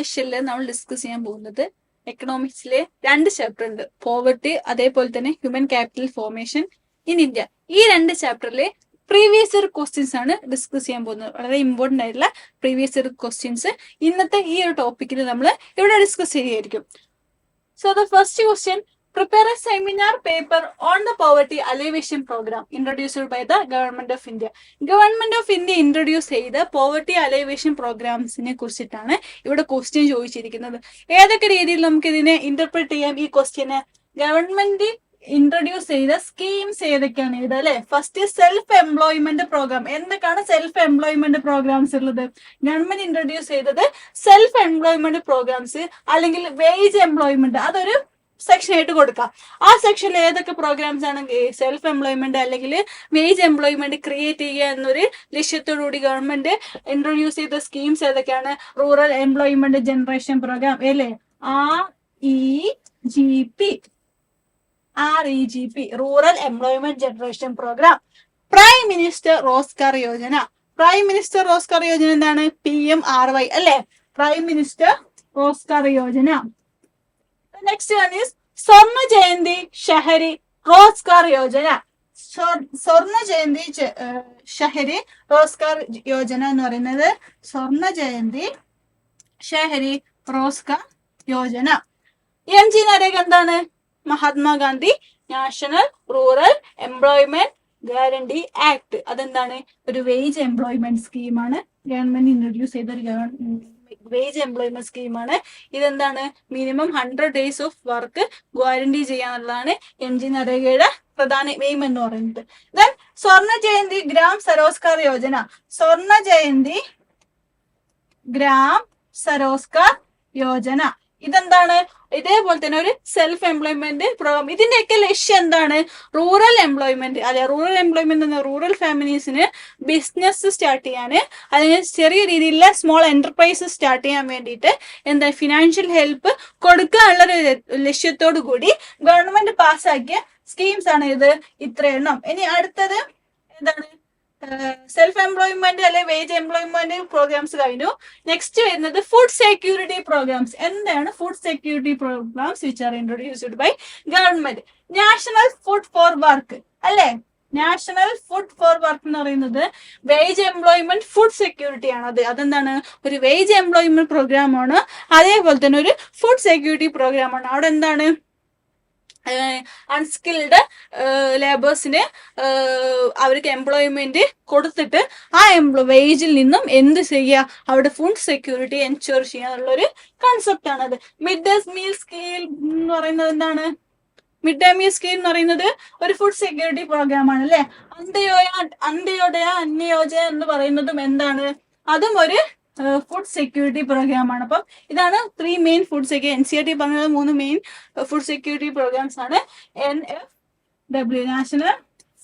സെഷനിൽ നമ്മൾ ഡിസ്കസ് ചെയ്യാൻ പോകുന്നത് എക്കണോമിക്സിലെ 2 ചാപ്റ്റർ ഉണ്ട്, പോവർട്ടി അതേപോലെ തന്നെ human capital formation in India. ഈ 2 ചാപ്റ്ററിലെ പ്രീവിയസ് ഇയർ ക്വസ്റ്റ്യൻസ് ആണ് ഡിസ്കസ് ചെയ്യാൻ പോകുന്നത്. വളരെ ഇമ്പോർട്ടന്റ് ആയിട്ടുള്ള പ്രീവിയസ് ഇയർ ക്വസ്റ്റ്യൻസ് ഇന്നത്തെ ഈ ഒരു ടോപ്പിക്കിൽ നമ്മൾ ഇവിടെ ഡിസ്കസ് ചെയ്യുകയായിരിക്കും. So the first question, prepare a seminar paper on the poverty alleviation program introduced by the government of India. Government of India introduce ചെയ്ത പോവർട്ടി അലൈവേഷൻ പ്രോഗ്രാംസിനെ കുറിച്ചിട്ടാണ് ഇവിടെ ക്വസ്റ്റ്യൻ ചോദിച്ചിരിക്കുന്നത്. ഏതൊക്കെ രീതിയിൽ നമുക്ക് ഇതിനെ ഇന്റർപ്രറ്റ് ചെയ്യാം? ഈ ക്വസ്റ്റ്യന് ഗവൺമെന്റ് ഇൻട്രൊഡ്യൂസ് ചെയ്ത സ്കീംസ് ഏതൊക്കെയാണ് ഇത് അല്ലെ? First self employment program. എന്തൊക്കെയാണ് സെൽഫ് എംപ്ലോയ്മെന്റ് പ്രോഗ്രാംസ് ഉള്ളത്? ഗവൺമെന്റ് ഇൻട്രൊഡ്യൂസ് ചെയ്തത് സെൽഫ് എംപ്ലോയ്മെന്റ് പ്രോഗ്രാംസ് അല്ലെങ്കിൽ വേജ് എംപ്ലോയ്മെന്റ്, അതൊരു സെക്ഷൻ ആയിട്ട് കൊടുക്കാം. ആ സെക്ഷനിൽ ഏതൊക്കെ പ്രോഗ്രാംസ് ആണ് സെൽഫ് എംപ്ലോയ്മെന്റ് അല്ലെങ്കിൽ വേജ് എംപ്ലോയ്മെന്റ് ക്രിയേറ്റ് ചെയ്യുക എന്നൊരു ലക്ഷ്യത്തോടുകൂടി ഗവൺമെന്റ് ഇൻട്രൊഡ്യൂസ് ചെയ്ത സ്കീംസ് ഏതൊക്കെയാണ്? റൂറൽ എംപ്ലോയ്മെന്റ് ജനറേഷൻ പ്രോഗ്രാം അല്ലേ, REGP, rural employment generation program. Prime minister Rozgar Yojana. Prime minister Rozgar Yojana എന്താണ്? PMRY അല്ലെ, prime minister Rozgar Yojana. Next one is സ്വർണ്ണ ജയന്തി ഷഹരി റോസ്ഗാർ യോജന. സ്വർണ്ണ ജയന്തി ഷഹരി റോസ്ഗാർ യോജന എന്ന് പറയുന്നത് സ്വർണ്ണ ജയന്തി ഷഹരി റോസ്ഗാർ യോജന. MG നരേഗ എന്താണ്? Mahatma Gandhi national rural employment guarantee act. അതെന്താണ്? ഒരു വേജ് എംപ്ലോയ്മെന്റ് സ്കീമാണ്. ഗവൺമെന്റ് ഇൻട്രൊഡ്യൂസ് ചെയ്ത ഒരു വേജ് എംപ്ലോയ്മെന്റ് സ്കീമാണ്. ഇതെന്താണ്? Minimum 100 days of work guarantee ചെയ്യാന്നുള്ളതാണ് MG നരേഗയുടെ പ്രധാന എയിം എന്ന് പറയുന്നത്. ദെൻ സ്വർണ്ണ ജയന്തി ഗ്രാം സരോസ്കാർ യോജന. സ്വർണ്ണ ജയന്തി ഗ്രാം സരോസ്കാർ യോജന ഇതെന്താണ്? ഇതേപോലെ തന്നെ ഒരു സെൽഫ് എംപ്ലോയ്മെന്റ് പ്രോഗ്രാം. ഇതിന്റെയൊക്കെ ലക്ഷ്യം എന്താണ്? റൂറൽ എംപ്ലോയ്മെന്റ് അല്ലെ, റൂറൽ എംപ്ലോയ്മെന്റ് എന്ന റൂറൽ ഫാമിലീസിന് ബിസിനസ് സ്റ്റാർട്ട് ചെയ്യാന്, അതിന് ചെറിയ രീതിയിലുള്ള സ്മോൾ എന്റർപ്രൈസ് സ്റ്റാർട്ട് ചെയ്യാൻ വേണ്ടിയിട്ട് എന്താ ഫിനാൻഷ്യൽ ഹെൽപ്പ് കൊടുക്കാനുള്ള ഒരു ലക്ഷ്യത്തോടു കൂടി ഗവൺമെന്റ് പാസ്സാക്കിയ സ്കീംസ് ആണ് ഇത്, ഇത്രയെണ്ണം. ഇനി അടുത്തത് എന്താണ്? സെൽഫ് എംപ്ലോയ്മെന്റ് അല്ലെ വേജ് എംപ്ലോയ്മെന്റ് പ്രോഗ്രാംസ് കഴിഞ്ഞു. നെക്സ്റ്റ് വരുന്നത് ഫുഡ് സെക്യൂരിറ്റി പ്രോഗ്രാംസ്. എന്താണ് food security programs which are introduced by government? National food for work അല്ലെ, നാഷണൽ ഫുഡ് ഫോർ വർക്ക് എന്ന് പറയുന്നത് വേജ് എംപ്ലോയ്മെന്റ് ഫുഡ് സെക്യൂരിറ്റി ആണ്. അതെന്താണ്? ഒരു വേജ് എംപ്ലോയ്മെന്റ് പ്രോഗ്രാം ആണ്, അതേപോലെ തന്നെ ഒരു ഫുഡ് സെക്യൂരിറ്റി പ്രോഗ്രാം ആണ്. അവിടെ എന്താണ്? അൺസ്കിൽഡ് ലേബേഴ്സിന് അവർക്ക് എംപ്ലോയ്മെന്റ് കൊടുത്തിട്ട് ആ വേജിൽ നിന്നും എന്ത് ചെയ്യുക? അവിടെ ഫുഡ് സെക്യൂരിറ്റി എൻഷുർ ചെയ്യാനുള്ള ഒരു കൺസെപ്റ്റ് ആണത്. മിഡ് ഡേ മീൽ സ്കീം എന്ന് പറയുന്നത് എന്താണ്? മിഡ് ഡേ മീൽ സ്കീം എന്ന് പറയുന്നത് ഒരു ഫുഡ് സെക്യൂരിറ്റി പ്രോഗ്രാം ആണ് അല്ലെ. അന്ത്യോദയ അന്യോജന എന്ന് പറയുന്നതും എന്താണ്? അതും ഒരു ഫുഡ് സെക്യൂരിറ്റി പ്രോഗ്രാം ആണ്. അപ്പം ഇതാണ് 3 മെയിൻ ഫുഡ് സെക്യൂരിറ്റി. NCERT പറഞ്ഞത് 3 മെയിൻ ഫുഡ് സെക്യൂരിറ്റി പ്രോഗ്രാംസ് ആണ്. NFW national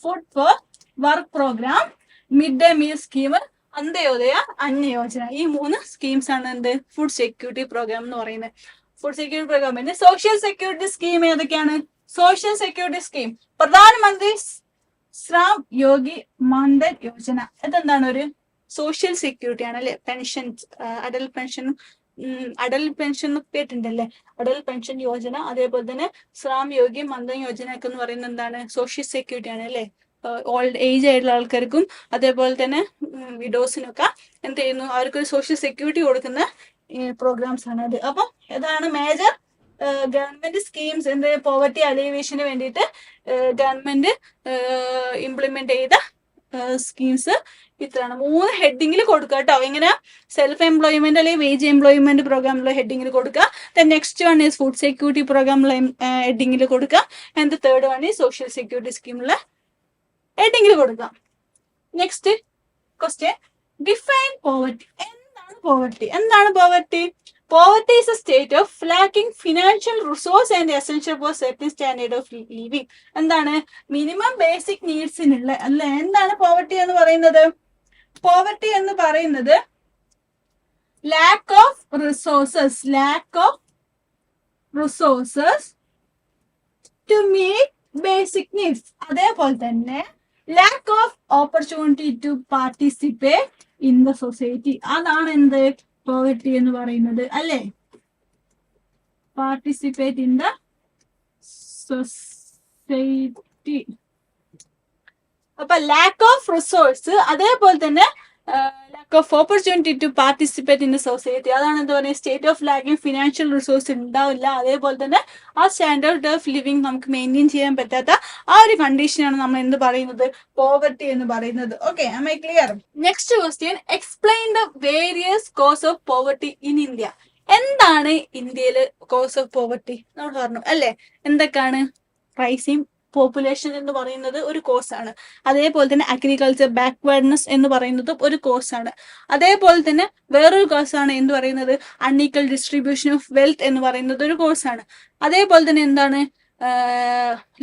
food for work program, mid day meal scheme, Antyodaya അന്യോജന. ഈ 3 സ്കീംസ് ആണ് എന്ത്? ഫുഡ് സെക്യൂരിറ്റി പ്രോഗ്രാം എന്ന് പറയുന്നത്. Food security program. പിന്നെ സോഷ്യൽ സെക്യൂരിറ്റി സ്കീം ഏതൊക്കെയാണ്? Social security scheme Pradhan Mantri Shram യോഗി മാൻധൻ യോജന. ഇതെന്താണ്? ഒരു സോഷ്യൽ സെക്യൂരിറ്റി ആണ് അല്ലെ. പെൻഷൻ, അടൽ പെൻഷൻ കേട്ടിട്ടുണ്ടല്ലേ, അടൽ പെൻഷൻ യോജന. അതേപോലെ തന്നെ ശ്രം യോഗി മന്ദൻ യോജന ഒക്കെ എന്ന് പറയുന്നത് എന്താണ്? സോഷ്യൽ സെക്യൂരിറ്റി ആണ് അല്ലെ. ഓൾഡ് ഏജ് ആയിട്ടുള്ള ആൾക്കാർക്കും അതേപോലെ തന്നെ വിഡോസിനൊക്കെ എന്ത് ചെയ്യുന്നു? അവർക്കൊരു സോഷ്യൽ സെക്യൂരിറ്റി കൊടുക്കുന്ന പ്രോഗ്രാംസ് ആണ് അത്. അപ്പം ഇതാണ് മേജർ ഗവൺമെന്റ് സ്കീംസ്. എന്ത്? പോവർട്ടി അലീവേഷന് വേണ്ടിയിട്ട് ഗവൺമെന്റ് ഇംപ്ലിമെന്റ് ചെയ്ത സ്കീംസ് ഇത്രയാണ്. 3 ഹെഡിങ്ങിൽ കൊടുക്കുക കേട്ടോ. എങ്ങനെ? സെൽഫ് എംപ്ലോയ്മെന്റ് അല്ലെങ്കിൽ വേജ് എംപ്ലോയ്മെന്റ് പ്രോഗ്രാമിലുള്ള ഹെഡിങ്ങിൽ കൊടുക്കുക. Next one is food security പ്രോഗ്രാമിലുള്ള ഹെഡിങ്ങിൽ കൊടുക്കുക. And third one is social security സ്കീമിലുള്ള ഹെഡിങ്ങിൽ കൊടുക്കുക. Next question, define poverty. എന്താണ് പോവർട്ടി? എന്താണ് poverty? Poverty is a state of lacking financial resource and essential for certain standard of living. എന്താണ്? Minimum basic നീഡ്സിനുള്ള അല്ലെ. എന്താണ് പോവർട്ടി എന്ന് പറയുന്നത്? പോവർട്ടി എന്ന് പറയുന്നത് lack of resources to meet basic needs. അതേപോലെ തന്നെ lack of opportunity to participate in the society. അതാണ് എന്ത്? പോവർട്ടി എന്ന് പറയുന്നത് അല്ലേ? Participate in the society. അപ്പൊ ലാക്ക് ഓഫ് റിസോഴ്സ്, അതേപോലെ തന്നെ lack of opportunity to participate in the society. അതാണ് എന്താ പറയുക, state of lacking financial resource ഉണ്ടാവില്ല. അതേപോലെ തന്നെ ആ സ്റ്റാൻഡേർഡ് ഓഫ് ലിവിങ് നമുക്ക് മെയിൻറ്റെയിൻ ചെയ്യാൻ പറ്റാത്ത ആ ഒരു കണ്ടീഷനാണ് നമ്മൾ എന്ത് പറയുന്നത്, പോവർട്ടി എന്ന് പറയുന്നത്. Okay, am I clear? Next question, explain the various cause of poverty in India. എന്താണ് ഇന്ത്യയില് കോസ് ഓഫ് പോവർട്ടി? നമ്മൾ പറഞ്ഞു അല്ലേ, എന്തൊക്കെയാണ്? റൈസിങ് പോപ്പുലേഷൻ എന്ന് പറയുന്നത് ഒരു കോഴ്സാണ്. അതേപോലെ തന്നെ അഗ്രികൾച്ചർ ബാക്ക്വേർഡ്നെസ് എന്ന് പറയുന്നതും ഒരു കോഴ്സാണ്. അതേപോലെ തന്നെ വേറൊരു കോഴ്സാണ് എന്ത് പറയുന്നത്, അൺഈക്വൽ ഡിസ്ട്രിബ്യൂഷൻ ഓഫ് വെൽത്ത് എന്ന് പറയുന്നത് ഒരു കോഴ്സാണ്. അതേപോലെ തന്നെ എന്താണ്,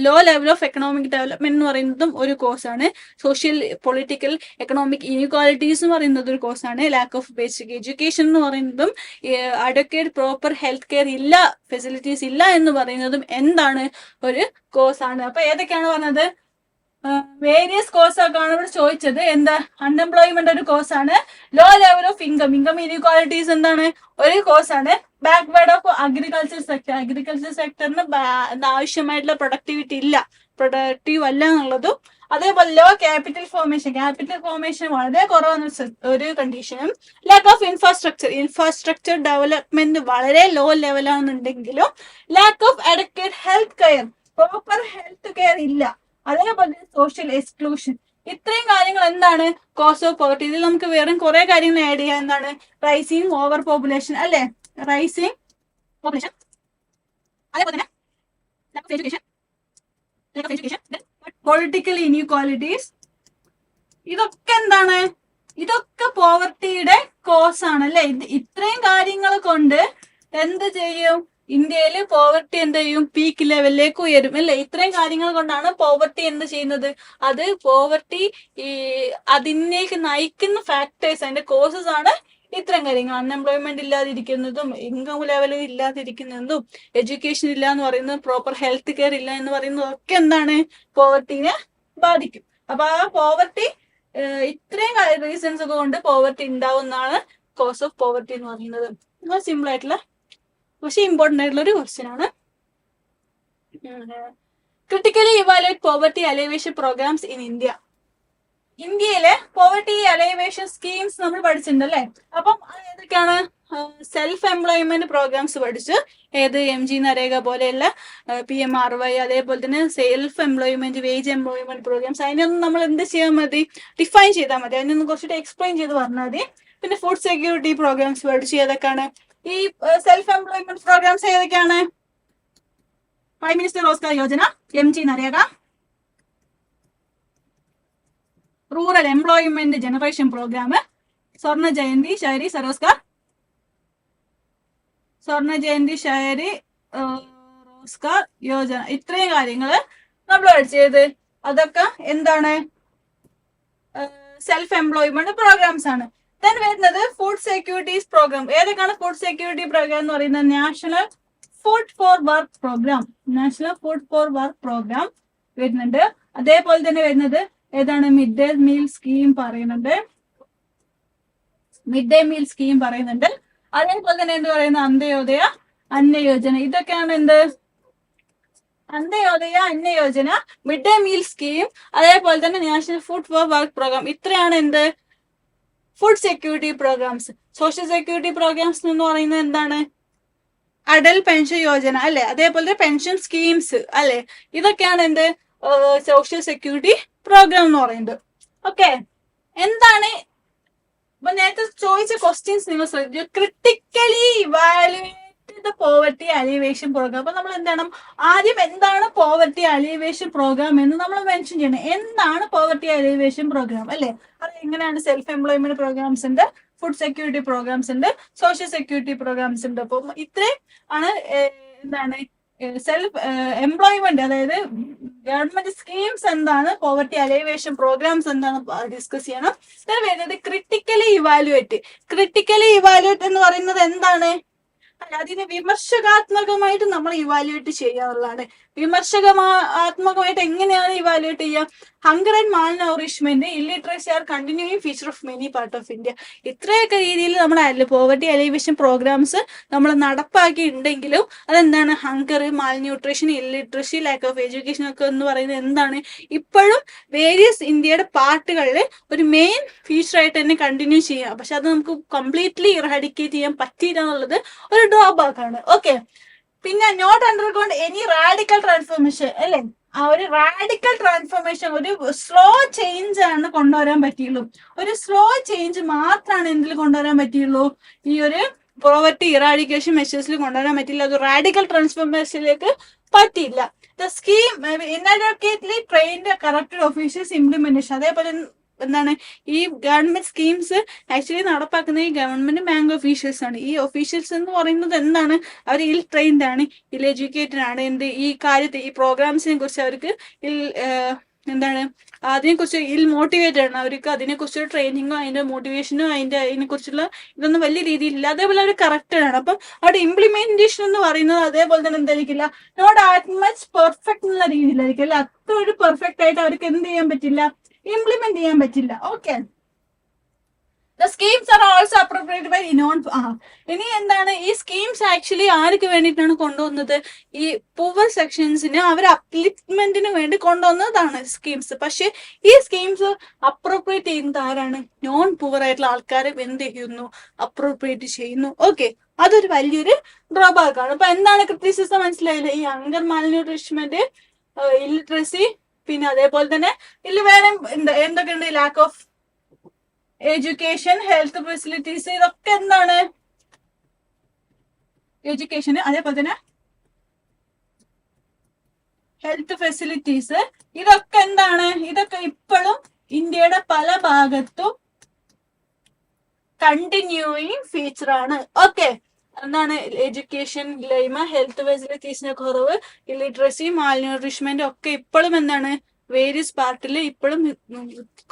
low level of economic development എന്ന് പറയുന്നതും ഒരു കോഴ്സാണ്. സോഷ്യൽ പൊളിറ്റിക്കൽ എക്കണോമിക് ഇനീക്വാലിറ്റീസ് എന്ന് പറയുന്നത് ഒരു കോഴ്സാണ്. ലാക്ക് ഓഫ് ബേസിക് എഡ്യൂക്കേഷൻ എന്ന് പറയുന്നതും അഡ്വക്കേറ്റ് പ്രോപ്പർ ഹെൽത്ത് കെയർ ഇല്ല, ഫെസിലിറ്റീസ് ഇല്ല എന്ന് പറയുന്നതും എന്താണ്, ഒരു കോഴ്സാണ്. അപ്പൊ ഏതൊക്കെയാണ് പറഞ്ഞത്, വേരിയസ് കോഴ്സ് ഒക്കെയാണ് ഇവിടെ ചോദിച്ചത്. എന്താ, അൺഎംപ്ലോയ്മെന്റ് ഒരു കോഴ്സാണ്. Low level of income inequalities എന്താണ്, ഒരു കോഴ്സാണ്. ബാക്ക്വേർഡ് ഓഫ് അഗ്രികൾച്ചർ സെക്ടറിന് ആവശ്യമായിട്ടുള്ള പ്രൊഡക്ടിവിറ്റി ഇല്ല, പ്രൊഡക്റ്റീവ് അല്ല എന്നുള്ളതും. അതേപോലെ ലോ ക്യാപിറ്റൽ ഫോർമേഷൻ വളരെ കുറവാണ് ഒരു കണ്ടീഷനും. ലാക്ക് ഓഫ് ഇൻഫ്രാസ്ട്രക്ചർ ഡെവലപ്മെന്റ് വളരെ ലോ ലെവലാണെന്നുണ്ടെങ്കിലും lack of adequate health care, proper health care ഇല്ല. അതേപോലെ സോഷ്യൽ എക്സ്ക്ലൂഷൻ. ഇത്രയും കാര്യങ്ങൾ എന്താണ്, കോസ് ഓഫ് പോവർട്ടി. ഇതിൽ നമുക്ക് വേറെ കുറെ കാര്യങ്ങൾ ആഡ് ചെയ്യാം. എന്താണ്, റൈസിങ് ഓവർ പോപ്പുലേഷൻ അല്ലെ, റൈസിങ് പോപ്പുലേഷൻ. അതേപോലെ തന്നെ പൊളിറ്റിക്കൽ ഇനീക്വാലിറ്റീസ്. ഇതൊക്കെ എന്താണ്, ഇതൊക്കെ പോവർട്ടിയുടെ കോസ് ആണ് അല്ലെ. ഇത്രയും കാര്യങ്ങൾ കൊണ്ട് എന്ത് ചെയ്യും, ഇന്ത്യയിൽ പോവർട്ടി എന്ത് ചെയ്യും, പീക്ക് ലെവലിലേക്ക് ഉയരും അല്ലെ. ഇത്രയും കാര്യങ്ങൾ കൊണ്ടാണ് പോവർട്ടി എന്ത് ചെയ്യുന്നത്, അത് പോവർട്ടി അതിനേക്ക് നയിക്കുന്ന ഫാക്ടേഴ്സ്, അതിന്റെ കോസസ് ആണ് ഇത്രയും കാര്യങ്ങൾ. അൺഎംപ്ലോയ്മെന്റ് ഇല്ലാതിരിക്കുന്നതും, ഇൻകം ലെവലും ഇല്ലാതിരിക്കുന്നതും, എഡ്യൂക്കേഷൻ ഇല്ല എന്ന് പറയുന്നതും, പ്രോപ്പർ ഹെൽത്ത് കെയർ ഇല്ല എന്ന് പറയുന്നതും ഒക്കെ എന്താണ്, പോവർട്ടിനെ ബാധിക്കും. അപ്പൊ ആ പോവർട്ടി, ഇത്രയും റീസൺസ് ഒക്കെ കൊണ്ട് പോവർട്ടി ഉണ്ടാവുന്നതാണ് കോസ് ഓഫ് പോവർട്ടി എന്ന് പറയുന്നത്. സിമ്പിൾ ആയിട്ടുള്ള പക്ഷെ ഇമ്പോർട്ടന്റ് ആയിട്ടുള്ള ഒരു ക്വസ്റ്റ്യൻ ആണ്. Critically evaluate poverty alleviation programs in India. ഇന്ത്യയിലെ പോവർട്ടി അലൈവേഷൻ സ്കീംസ് നമ്മൾ പഠിച്ചിട്ടുണ്ട് അല്ലെ. അപ്പം ഏതൊക്കെയാണ്, സെൽഫ് എംപ്ലോയ്മെന്റ് പ്രോഗ്രാംസ് പഠിച്ച്, ഏത് MG നരേഗ പോലെയുള്ള PMRY, അതേപോലെ തന്നെ self employment, wage employment programs. അതിനൊന്നും നമ്മൾ എന്ത് ചെയ്യാൻ മതി, ഡിഫൈൻ ചെയ്താൽ മതി. അതിനൊന്നും കുറച്ചിട്ട് എക്സ്പ്ലെയിൻ ചെയ്ത് പറഞ്ഞാൽ മതി. പിന്നെ ഫുഡ് സെക്യൂരിറ്റി പ്രോഗ്രാംസ് പഠിച്ച് ഏതൊക്കെയാണ്, ഈ സെൽഫ് എംപ്ലോയ്മെന്റ് പ്രോഗ്രാംസ് ഏതൊക്കെയാണ്, prime minister Rozgar Yojana, MG NREGA, rural employment generation program, Swarna Jayanti Shahari Rozgar Yojana. ഇത്രയും കാര്യങ്ങള് നമ്മൾ പഠിച്ചത് അതൊക്കെ എന്താണ്, സെൽഫ് എംപ്ലോയ്മെന്റ് പ്രോഗ്രാംസ് ആണ്. ദെൻ വരുന്നത് ഫുഡ് സെക്യൂരിറ്റീസ് പ്രോഗ്രാം. ഏതൊക്കെയാണ് ഫുഡ് സെക്യൂരിറ്റി പ്രോഗ്രാം എന്ന് പറയുന്നത്, national food for work program വരുന്നുണ്ട്. അതേപോലെ തന്നെ വരുന്നത് ഏതാണ്, മിഡ് ഡേ മീൽ സ്കീം പറയുന്നുണ്ട്. അതേപോലെ തന്നെ എന്ത് പറയുന്നത്, അന്ത്യോദയ അന്ന യോജന. ഇതൊക്കെയാണ് എന്ത്, Antyodaya Anna Yojana, mid day meal scheme, അതേപോലെ തന്നെ national food for work program. ഇത്രയാണ് എന്ത്, food security programs. Social security programs എന്ന് പറയുന്നത് എന്താണ്, അടൽ പെൻഷൻ യോജന അല്ലെ, അതേപോലെ പെൻഷൻ സ്കീംസ് അല്ലെ. ഇതൊക്കെയാണ് എന്ത്, സോഷ്യൽ സെക്യൂരിറ്റി പ്രോഗ്രാം എന്ന് പറയുന്നത്. ഓക്കെ, എന്താണ് ഇപ്പൊ നേരത്തെ ചോദിച്ച ക്വസ്റ്റ്യൻസ് നിങ്ങൾ ശ്രദ്ധിച്ചു. Critically evaluate the poverty alleviation program. അപ്പൊ നമ്മൾ എന്താണ്, ആദ്യം എന്താണ് പോവർട്ടി അലിവേഷൻ പ്രോഗ്രാം എന്ന് നമ്മൾ മെൻഷൻ ചെയ്യണം. എന്താണ് പോവർട്ടി അലിവേഷൻ പ്രോഗ്രാം അല്ലെ, അത് എങ്ങനെയാണ്, സെൽഫ് എംപ്ലോയ്മെന്റ് പ്രോഗ്രാംസ് ഉണ്ട്, ഫുഡ് സെക്യൂരിറ്റി പ്രോഗ്രാംസ് ഉണ്ട്, സോഷ്യൽ സെക്യൂരിറ്റി പ്രോഗ്രാംസ് ഉണ്ട്. അപ്പം ഇത്രയും ആണ് എന്താണ് സെൽഫ് എംപ്ലോയ്മെന്റ്, അതായത് ഗവൺമെന്റ് സ്കീംസ് എന്താണ്, പോവർട്ടി അലൈവേഷൻ പ്രോഗ്രാംസ് എന്താണ് ഡിസ്കസ് ചെയ്യണം. വരുന്നത് ക്രിട്ടിക്കലി ഇവാലുവേറ്റ് എന്ന് പറയുന്നത് എന്താണ്, അല്ല അതിനെ വിമർശകാത്മകമായിട്ട് നമ്മൾ ഇവാലുവേറ്റ് ചെയ്യാറുള്ളതാണ്. വിമർശകാത്മകമായിട്ട് എങ്ങനെയാണ് ഇവാലുവേറ്റ് ചെയ്യുക? Hunger and malnourishment, illiteracy are continuing feature of many part of India. ഇത്രയൊക്കെ രീതിയിൽ നമ്മൾ പോവർട്ടി അലൈവേഷൻ പ്രോഗ്രാംസ് നമ്മൾ നടപ്പാക്കിയിട്ടുണ്ടെങ്കിലും അതെന്താണ്? Hunger, malnutrition, illiteracy, lack of education ഒക്കെ എന്ന് പറയുന്നത് എന്താണ്? ഇപ്പോഴും വേരിയസ് ഇന്ത്യയുടെ പാർട്ടുകളിൽ ഒരു മെയിൻ ഫീച്ചർ ആയിട്ട് തന്നെ കണ്ടിന്യൂ ചെയ്യാം. പക്ഷെ അത് നമുക്ക് കംപ്ലീറ്റ്ലി ഇറാഡിക്കേറ്റ് ചെയ്യാൻ പറ്റിയില്ല എന്നുള്ളത് ഒരു ഡ്രോബാക്ക് ആണ്. ഓക്കെ, പിന്നെ നോട്ട് അണ്ടർഗോണ്ട് എനി റാഡിക്കൽ ട്രാൻസ്ഫോർമേഷൻ, അല്ലേ? ആ ഒരു റാഡിക്കൽ ട്രാൻസ്ഫോർമേഷൻ, ഒരു സ്ലോ ചേഞ്ച് ആണ് കൊണ്ടുവരാൻ പറ്റിയുള്ളൂ. ഒരു സ്ലോ ചേഞ്ച് മാത്രമാണ് എന്തിൽ കൊണ്ടുവരാൻ പറ്റിയുള്ളൂ? ഈ ഒരു പോവർട്ടി ഇറാഡിക്കേഷൻ മെഷേഴ്സിൽ കൊണ്ടുവരാൻ പറ്റില്ല. അത് റാഡിക്കൽ ട്രാൻസ്ഫോർമേഷനിലേക്ക് പറ്റില്ല. The scheme inadequately trained corrupted officers implementation. അതേപോലെ എന്താണ്? ഈ ഗവൺമെന്റ് സ്കീംസ് ആക്ച്വലി നടപ്പാക്കുന്ന ഈ ഗവൺമെന്റ് ബാങ്ക് ഓഫീഷ്യൽസ് ആണ്. ഈ ഓഫീഷ്യൽസ് എന്ന് പറയുന്നത് എന്താണ്? അവർ ഇൽ ട്രെയിൻഡ് ആണ്, ഇൽ എഡ്യൂക്കേറ്റഡ് ആണ്. ഈ കാര്യത്തെ, ഈ പ്രോഗ്രാംസിനെ കുറിച്ച് അവർക്ക് അതിനെക്കുറിച്ച് മോട്ടിവേറ്റഡ് ആണ്. അവർക്ക് അതിനെക്കുറിച്ചൊരു ട്രെയിനിങ്ങോ അതിന്റെ മോട്ടിവേഷനോ അതിനെക്കുറിച്ചുള്ള ഇതൊന്നും വലിയ രീതിയിലില്ല. അതേപോലെ അവർ കറക്റ്റഡ് ആണ്. അപ്പം അവിടെ ഇംപ്ലിമെന്റേഷൻ എന്ന് പറയുന്നത് അതേപോലെ തന്നെ എന്തായിരിക്കില്ല? നോട്ട് ആറ്റ് മച്ച് പെർഫെക്റ്റ് എന്നുള്ള രീതിയിലായിരിക്കും, അല്ലെ? അത്ര ഒരു പെർഫെക്റ്റ് ആയിട്ട് അവർക്ക് എന്ത് ചെയ്യാൻ പറ്റില്ല? ഇംപ്ലിമെന്റ് ചെയ്യാൻ പറ്റില്ല. Okay, the schemes are also appropriated by ഇനി എന്താണ്? ഈ സ്കീംസ് ആക്ച്വലി ആർക്ക് വേണ്ടിയിട്ടാണ് കൊണ്ടുവന്നത്? ഈ പുവർ സെക്ഷൻസിന് അവർ അപ്ലിഫ്റ്റ്മെന്റിന് വേണ്ടി കൊണ്ടുവന്നതാണ് സ്കീംസ്. പക്ഷെ ഈ സ്കീംസ് അപ്രോപ്രിയേറ്റ് ചെയ്യുന്നത് ആരാണ്? നോൺ പുവർ ആയിട്ടുള്ള ആൾക്കാരെ എന്ത് ചെയ്യുന്നു? അപ്രോപ്രിയേറ്റ് ചെയ്യുന്നു. ഓക്കെ, അതൊരു വലിയൊരു ഡ്രോബാക്ക് ആണ്. അപ്പൊ എന്താണ് ക്രിറ്റിസിസം? മനസ്സിലായില്ലേ? ഈ ഹങ്കർ, മാൽന്യൂട്രിഷ്മെന്റ്, ഇല്ലിറ്ററസി, പിന്നെ അതേപോലെ തന്നെ ഇതിൽ വേറെ എന്തൊക്കെയുണ്ട്? Lakh of education, health facilities, ഇതൊക്കെ എന്താണ്? എഡ്യൂക്കേഷന്, അതേപോലെ തന്നെ ഹെൽത്ത് ഫെസിലിറ്റീസ്, ഇതൊക്കെ എന്താണ്? ഇതൊക്കെ ഇപ്പോഴും ഇന്ത്യയുടെ പല ഭാഗത്തും കണ്ടിന്യൂയിങ് ഫീച്ചർ ആണ്. ഓക്കെ, എന്താണ്? എഡ്യൂക്കേഷൻ ഇല്ലായ്മ, ഹെൽത്ത് ഫെസിലിറ്റീസിന്റെ കുറവ്, ഇല്ലിറ്ററസി, മാൽന്യൂട്രിഷ്മെന്റ് ഒക്കെ ഇപ്പോഴും എന്താണ്? വേരിയസ് പാർട്ടിൽ ഇപ്പോഴും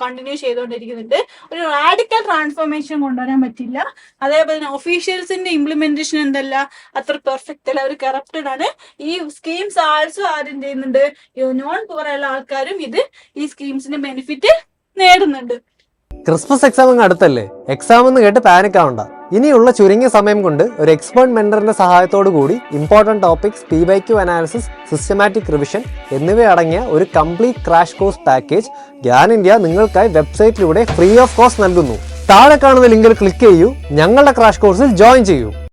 കണ്ടിന്യൂ ചെയ്തുകൊണ്ടിരിക്കുന്നുണ്ട്. ഒരു റാഡിക്കൽ ട്രാൻസ്ഫോർമേഷൻ കൊണ്ടുവരാൻ പറ്റില്ല. അതേപോലെ തന്നെ ഒഫീഷ്യൽസിന്റെ ഇംപ്ലിമെന്റേഷൻ എന്തല്ല? അത്ര പെർഫെക്റ്റ് അല്ല, അവർ കറപ്റ്റഡ് ആണ്. ഈ സ്കീംസ് ആൾസോ ആരും ചെയ്യുന്നുണ്ട്? നോൺ പുവർ ആയുള്ള ആൾക്കാരും ഈ സ്കീംസിന്റെ ബെനിഫിറ്റ് നേടുന്നുണ്ട്. ക്രിസ്മസ് എക്സാം അങ്ങ് അടുത്തല്ലേ? എക്സാം എന്ന് കേട്ട് പാനിക് ആവണ്ട. ഇനിയുള്ള ചുരുങ്ങിയ സമയം കൊണ്ട് ഒരു എക്സ്പേർട്ട് മെന്ററിന്റെ സഹായത്തോടു കൂടി important topics, PYQ analysis, systematic revision എന്നിവയടങ്ങിയ ഒരു complete crash course package Gyan India നിങ്ങൾക്കായി വെബ്സൈറ്റിലൂടെ ഫ്രീ ഓഫ് കോസ്റ്റ് നൽകുന്നു. താഴെ കാണുന്ന ലിങ്കിൽ ക്ലിക്ക് ചെയ്യൂ, ഞങ്ങളുടെ ക്രാഷ് കോഴ്സിൽ ജോയിൻ ചെയ്യൂ.